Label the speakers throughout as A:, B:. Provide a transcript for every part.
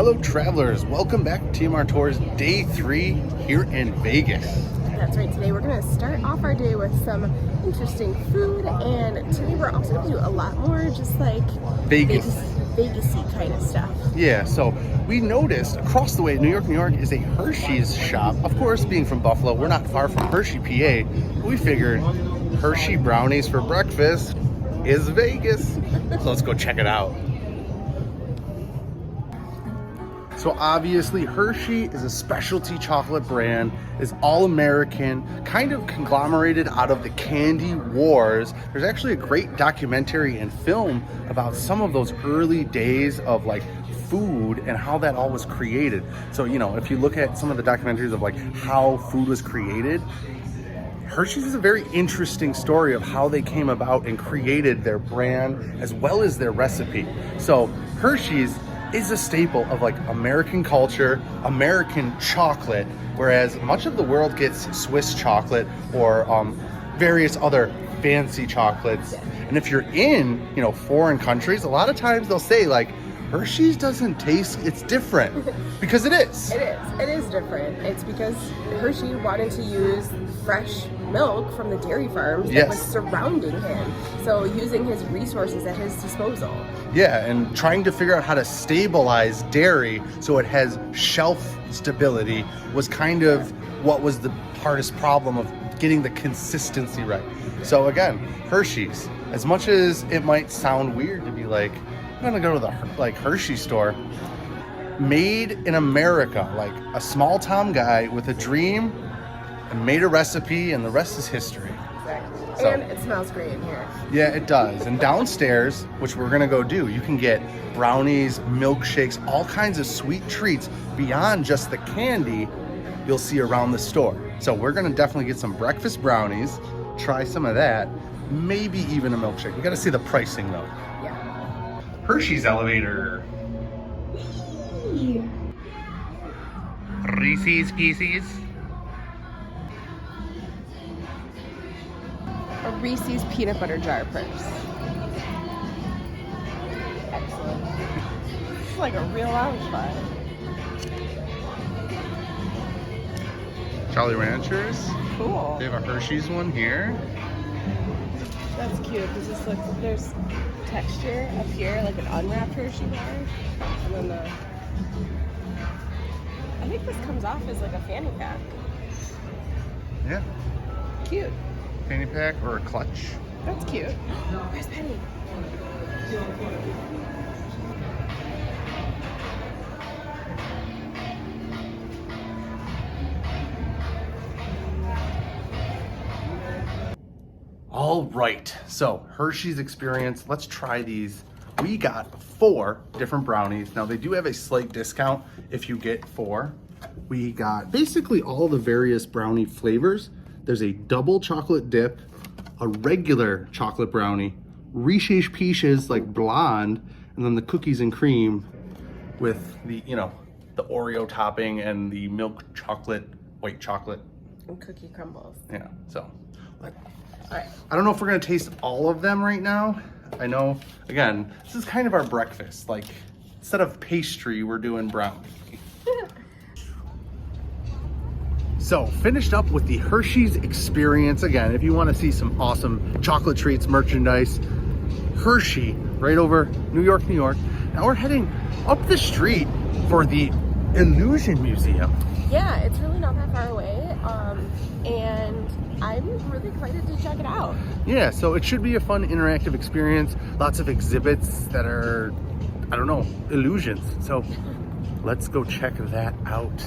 A: Hello travelers, welcome back to TMR Tours Day 3 here in Vegas.
B: That's right, today we're going to start off our day with some interesting food, and today we're also going to do a lot more just like Vegas-y kind of stuff.
A: Yeah, so we noticed across the way in New York is a Hershey's shop. Of course, being from Buffalo, we're not far from Hershey, PA. We figured Hershey brownies for breakfast is Vegas. So let's go check it out. So obviously Hershey is a specialty chocolate brand, is all American, kind of conglomerated out of the candy wars. There's actually a great documentary and film about some of those early days of like food and how that all was created. So, you know, if you look at some of the documentaries of like how food was created, Hershey's is a very interesting story of how they came about and created their brand as well as their recipe. So Hershey's is a staple of like American culture, American chocolate, whereas much of the world gets Swiss chocolate or various other fancy chocolates. And if you're in, you know, foreign countries, a lot of times they'll say like, Hershey's doesn't taste, it's different, because it is.
B: It is different. It's because Hershey wanted to use fresh milk from the dairy farms that was surrounding him. So using his resources at his disposal.
A: Yeah, and trying to figure out how to stabilize dairy so it has shelf stability was kind of what was the hardest problem of getting the consistency right. So again, Hershey's, as much as it might sound weird to be like, I'm gonna go to the Hershey store, made in America, like a small town guy with a dream and made a recipe, and the rest is history.
B: Exactly. So, and it smells great in here.
A: Yeah, it does. And downstairs, which we're gonna go do, you can get brownies, milkshakes, all kinds of sweet treats beyond just the candy you'll see around the store. So we're gonna definitely get some breakfast brownies, try some of that, maybe even a milkshake. We gotta see the pricing though. Hershey's elevator. Reese's Pieces.
B: A Reese's peanut butter jar purse. Excellent. It's like a real lounge spot.
A: Jolly Ranchers.
B: Cool.
A: They have a Hershey's one here.
B: That's cute because this looks, there's texture up here, like an unwrapped Hershey bar. And then I think this comes off as like a fanny pack.
A: Yeah.
B: Cute.
A: Fanny pack or a clutch.
B: That's cute. Where's Penny?
A: All right, so Hershey's experience, let's try these. We got 4 different brownies. Now they do have a slight discount if you get 4. We got basically all the various brownie flavors. There's a double chocolate dip, a regular chocolate brownie, Reese's Pieces like blonde, and then the cookies and cream with the, you know, the Oreo topping and the milk chocolate, white chocolate.
B: And cookie crumbles.
A: Yeah, so.
B: All right.
A: I don't know if we're gonna taste all of them right now. I know, again, this is kind of our breakfast. Like, instead of pastry, we're doing brownie. So, finished up with the Hershey's experience. Again, if you wanna see some awesome chocolate treats, merchandise, Hershey, right over New York. Now we're heading up the street for the Illusion Museum.
B: Yeah, it's really not that far away. And I'm really excited to check it out.
A: Yeah, so it should be a fun interactive experience. Lots of exhibits that are, I don't know, illusions. So let's go check that out.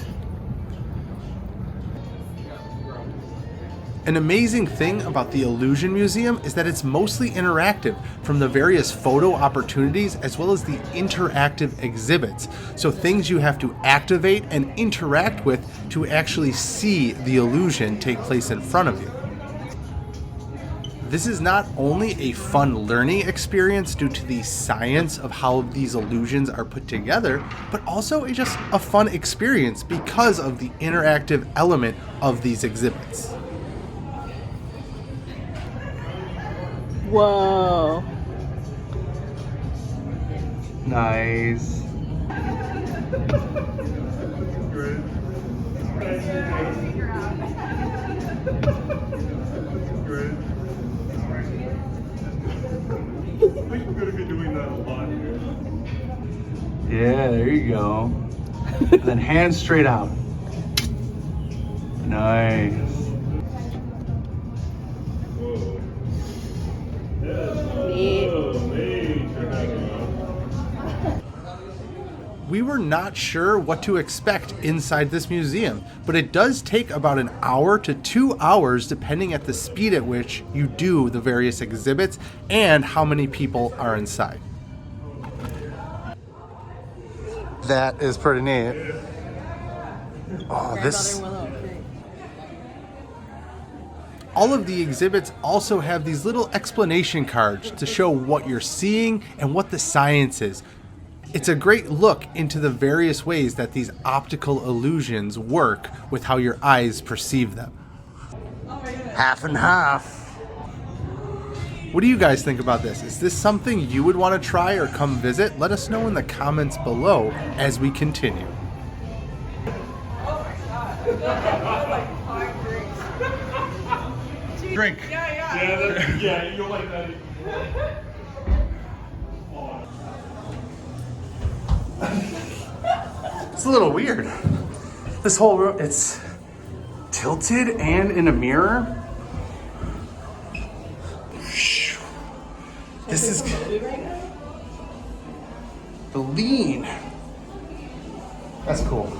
A: An amazing thing about the Illusion Museum is that it's mostly interactive, from the various photo opportunities as well as the interactive exhibits. So things you have to activate and interact with to actually see the illusion take place in front of you. This is not only a fun learning experience due to the science of how these illusions are put together, but also just a fun experience because of the interactive element of these exhibits.
B: Whoa.
A: Nice.
C: I'm gonna be doing that a lot here.
A: Yeah, there you go. And then hands straight out. Nice.
C: Whoa.
B: Neat.
A: We were not sure what to expect inside this museum, but it does take about an hour to 2 hours depending at the speed at which you do the various exhibits and how many people are inside. That is pretty neat. Oh, this. All of the exhibits also have these little explanation cards to show what you're seeing and what the science is. It's a great look into the various ways that these optical illusions work with how your eyes perceive them. Half and half. What do you guys think about this? Is this something you would want to try or come visit? Let us know in the comments below as we continue. Drink.
C: Yeah, you'll like that.
A: It's a little weird. This whole room, it's tilted and in a mirror. This is the lean. That's cool.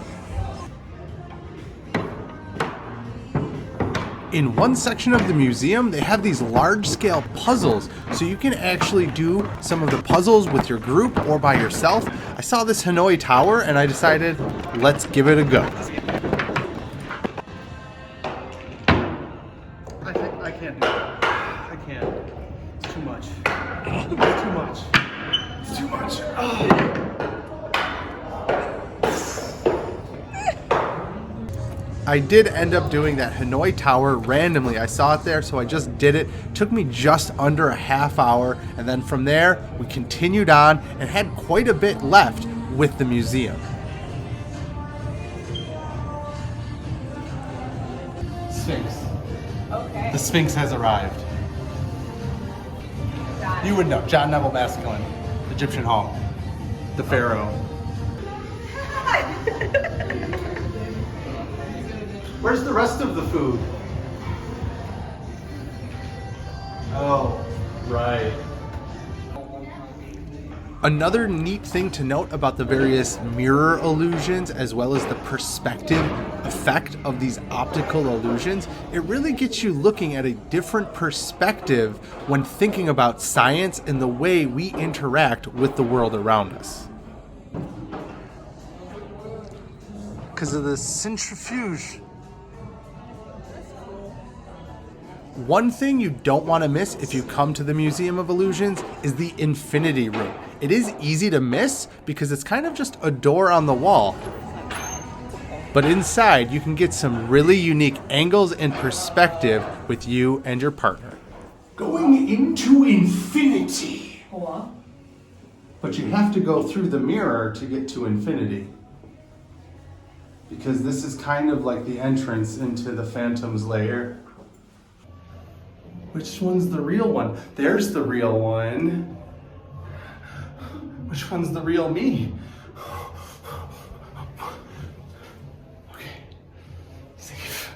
A: In one section of the museum, they have these large-scale puzzles, so you can actually do some of the puzzles with your group or by yourself. I saw this Hanoi Tower, and I decided, let's give it a go. I can't do it. I can't. It's too much. It's too much. It's too much. Oh. I did end up doing that Hanoi Tower randomly. I saw it there, so I just did it. Took me just under a half hour, and then from there, we continued on and had quite a bit left with the museum. Sphinx.
B: Okay.
A: The Sphinx has arrived. You would know, John Neville Maskelyne, Egyptian Hall, the Pharaoh. Where's the rest of the food? Oh, right. Another neat thing to note about the various mirror illusions as well as the perspective effect of these optical illusions, it really gets you looking at a different perspective when thinking about science and the way we interact with the world around us. Because of the centrifuge. One thing you don't want to miss if you come to the Museum of Illusions is the Infinity Room. It is easy to miss because it's kind of just a door on the wall. But inside, you can get some really unique angles and perspective with you and your partner. Going into infinity. But you have to go through the mirror to get to infinity. Because this is kind of like the entrance into the Phantom's lair. Which one's the real one? There's the real one. Which one's the real me? Okay, safe.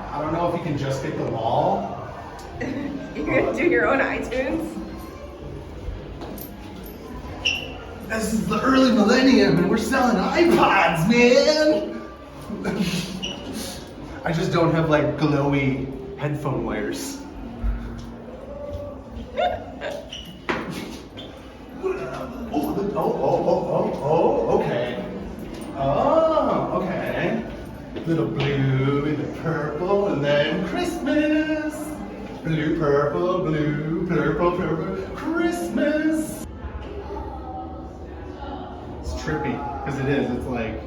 A: I don't know if you can just get the wall.
B: You're gonna do your own iTunes?
A: This is the early millennium and we're selling iPods, man! I just don't have like glowy headphone wires. Okay. Oh, okay. Little blue and the purple and then Christmas! Blue, purple, Christmas! It's trippy, because it is. It's like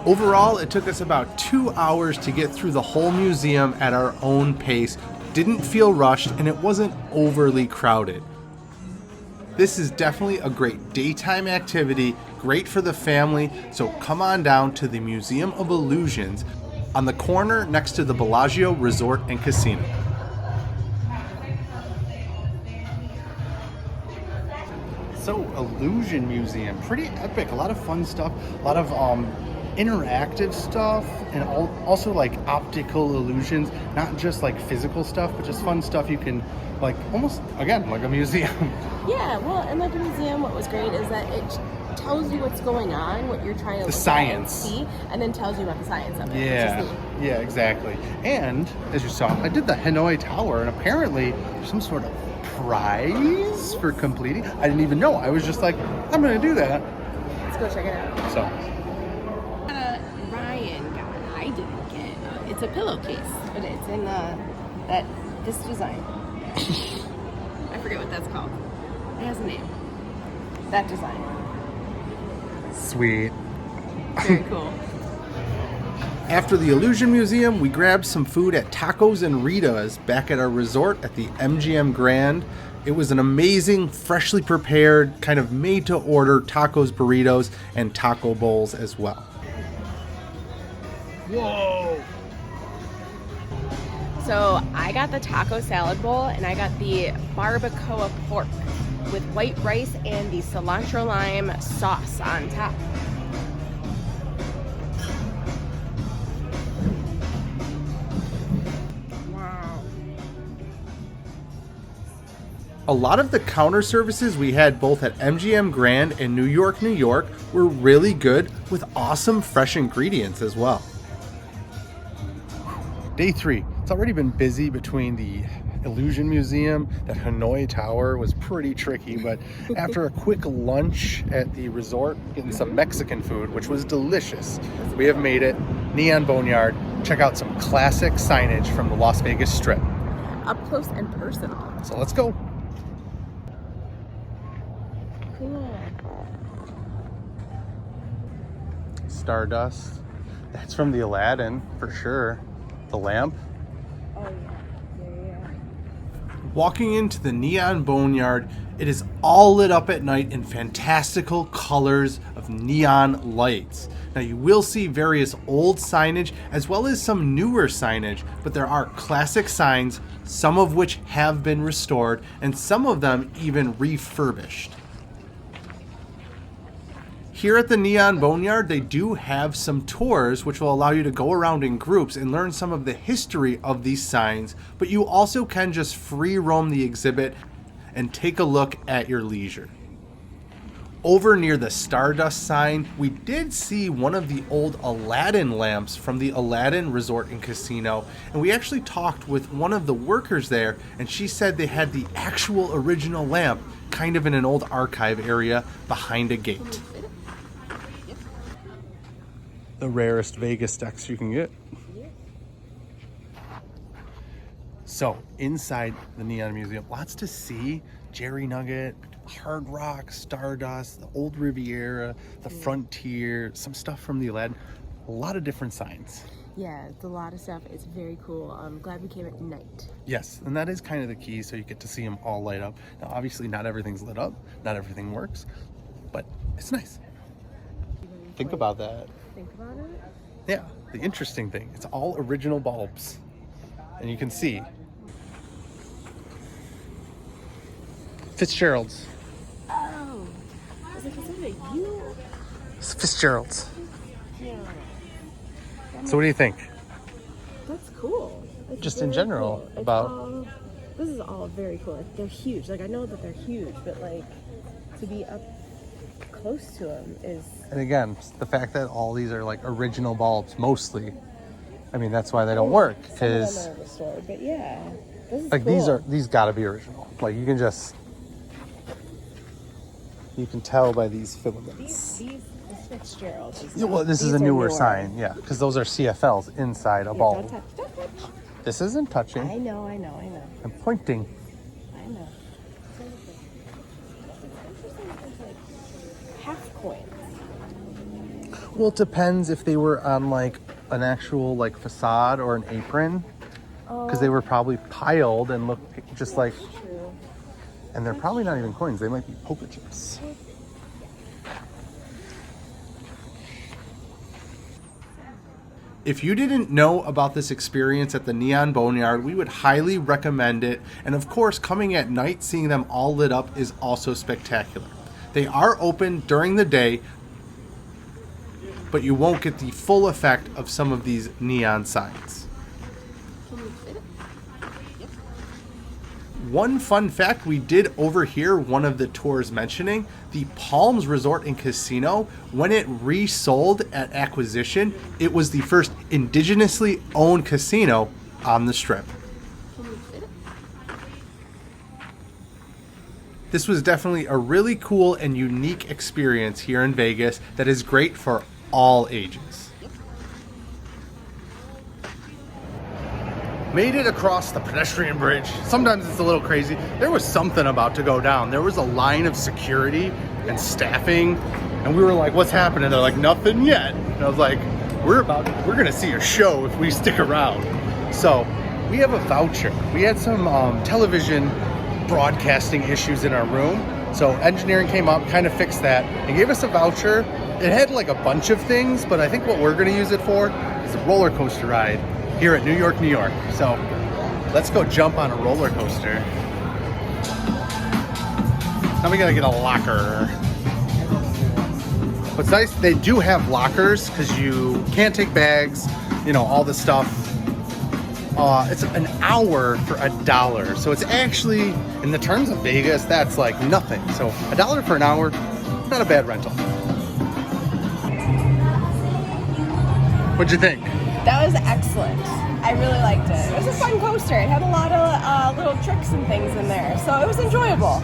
A: Overall, it took us about 2 hours to get through the whole museum at our own pace. Didn't feel rushed, and it wasn't overly crowded. This is definitely a great daytime activity, great for the family, so come on down to the Museum of Illusions on the corner next to the Bellagio Resort and Casino. So, Illusion Museum, pretty epic, a lot of fun stuff, a lot of interactive stuff, and also like optical illusions, not just like physical stuff, but just fun stuff you can like almost, again, like a museum.
B: Yeah, well, and like a museum, what was great is that it tells you what's going on, what you're trying to
A: The
B: look
A: science.
B: at and see, and then tells you about the science of it.
A: Yeah,
B: Which is neat.
A: yeah, exactly. And as you saw, I did the Hanoi Tower, and apparently there's some sort of prize for completing. I didn't even know. I was just like, I'm gonna do that.
B: Let's go check it out.
A: So
B: Ryan got, I didn't get. It's a pillowcase, but it's in this design. I forget what that's called. It has a name. That design.
A: sweet.
B: Very cool.
A: After the Illusion Museum, we grabbed some food at Tacos and Rita's back at our resort at the MGM Grand. It was an amazing, freshly prepared, kind of made-to-order tacos, burritos, and taco bowls as well. Whoa!
B: So I got the taco salad bowl, and I got the barbacoa pork with white rice and the cilantro lime sauce on top. Wow.
A: A lot of the counter services we had both at MGM Grand and New York, New York were really good with awesome fresh ingredients as well. Day 3. It's already been busy between the Illusion Museum. That Hanoi Tower was pretty tricky, but after a quick lunch at the resort, getting some Mexican food, which was delicious, we have made it. Neon Boneyard. Check out some classic signage from the Las Vegas Strip.
B: Up close and personal.
A: So let's go.
B: Cool.
A: Stardust. That's from the Aladdin for sure. The lamp.
B: Oh yeah.
A: Walking into the Neon Boneyard, it is all lit up at night in fantastical colors of neon lights. Now you will see various old signage as well as some newer signage, but there are classic signs, some of which have been restored and some of them even refurbished. Here at the Neon Boneyard, they do have some tours which will allow you to go around in groups and learn some of the history of these signs, but you also can just free roam the exhibit and take a look at your leisure. Over near the Stardust sign, we did see one of the old Aladdin lamps from the Aladdin Resort and Casino, and we actually talked with one of the workers there, and she said they had the actual original lamp kind of in an old archive area behind a gate. The rarest Vegas decks you can get. So inside the Neon Museum, lots to see. Jerry Nugget, Hard Rock, Stardust, the old Riviera, the Frontier, some stuff from the Aladdin. A lot of different signs.
B: Yeah, it's a lot of stuff. It's very cool. I'm glad we came at night.
A: Yes, and that is kind of the key, so you get to see them all light up. Now obviously not everything's lit up, not everything works, but it's nice. Think about that.
B: Think about it.
A: Yeah, the interesting thing, it's all original bulbs. And you can see. Fitzgerald's.
B: Oh, I was like, is that a U?
A: It's Fitzgerald's.
B: Yeah.
A: So what do you think?
B: That's cool. It's
A: Just in
B: very
A: general,
B: cool. It's
A: about-
B: all- this is all very cool. Like, they're huge. Like, I know that they're huge, but like to be up close to them is.
A: And again, the fact that all these are like original bulbs, mostly. I mean, that's why they don't work,
B: Some of
A: because
B: them are restored, but yeah, this is
A: like
B: cool.
A: these gotta be original. Like you can tell by these filaments.
B: These Fitzgerald.
A: Yeah, well, this is
B: These
A: a
B: are
A: newer sign, yeah, because those are CFLs inside a
B: Yeah,
A: bulb.
B: don't touch. Don't touch.
A: This isn't touching.
B: I know.
A: I'm pointing.
B: I know. It's interesting. It's like half coins.
A: Well, it depends if they were on like an actual like facade or an apron, because they were probably piled and look just like,
B: True.
A: and they're probably not even coins. They might be poker chips. If you didn't know about this experience at the Neon Boneyard, we would highly recommend it. And of course, coming at night, seeing them all lit up is also spectacular. They are open during the day, but you won't get the full effect of some of these neon signs. One fun fact we did overhear one of the tours mentioning, the Palms Resort and Casino, when it resold at acquisition, it was the first indigenously owned casino on the Strip. This was definitely a really cool and unique experience here in Vegas that is great for all ages. Made it across the pedestrian bridge. Sometimes it's a little crazy. There was something about to go down. There was a line of security and staffing, and we were like, what's happening? They're like, nothing yet. And I was like, we're gonna see a show if we stick around. So we have a voucher. We had some television broadcasting issues in our room. So engineering came up, kind of fixed that, and gave us a voucher. It had like a bunch of things, but I think what we're gonna use it for is a roller coaster ride here at New York, New York. So let's go jump on a roller coaster. Now we gotta get a locker. What's nice, they do have lockers because you can't take bags, you know, all this stuff. It's an hour for $1. So it's actually, in the terms of Vegas, that's like nothing. So $1 for an hour, not a bad rental. What'd you think?
B: That was excellent. I really liked it. It was a fun coaster. It had a lot of little tricks and things in there, so it was enjoyable.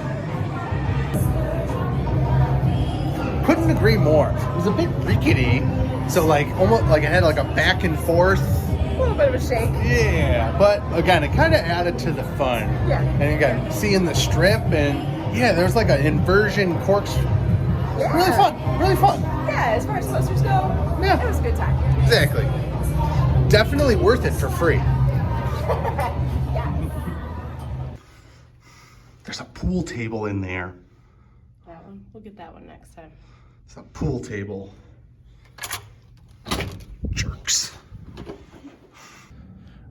A: Couldn't agree more. It was a bit rickety, so like almost like it had like a back and forth.
B: A little bit of a shake.
A: Yeah, but again, it kind of added to the fun.
B: Yeah.
A: And again, seeing the Strip and yeah, there's like an inversion corkscrew.
B: Yeah.
A: Really fun. Really fun.
B: Yeah, as far as coasters go,
A: Yeah.
B: it was a good time.
A: Exactly. Definitely worth it for free.
B: Yeah.
A: There's a pool table in there.
B: That one. We'll get that one next time.
A: It's a pool table. Jerks.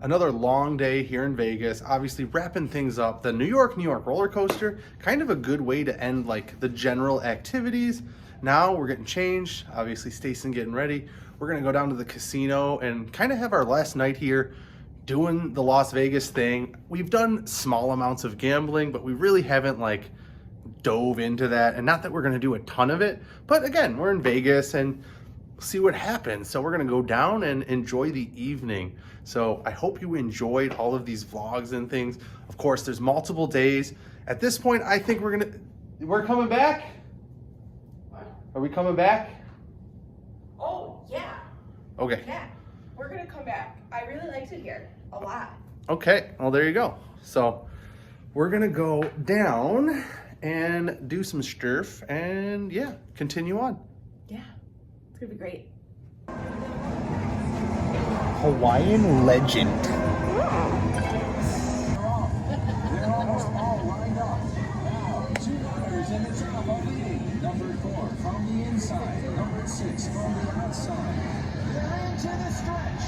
A: Another long day here in Vegas, obviously wrapping things up. The New York roller coaster, kind of a good way to end like the general activities. Now we're getting changed. Obviously Stacey getting ready. We're gonna go down to the casino and kind of have our last night here doing the Las Vegas thing. We've done small amounts of gambling, but we really haven't like dove into that. And not that we're gonna do a ton of it, but again, we're in Vegas and see what happens. So we're gonna go down and enjoy the evening. So I hope you enjoyed all of these vlogs and things. Of course, there's multiple days. At this point, I think we're coming back? Are we coming back?
B: Oh, yeah.
A: Okay.
B: Yeah. We're going to come back. I really liked it here. A lot.
A: Okay, well there you go. So we're gonna go down and do some sturf and yeah, continue on.
B: Yeah, it's gonna be great.
A: Hawaiian legend.
D: Number 4 from the inside, number 6 from the outside. They're into the stretch.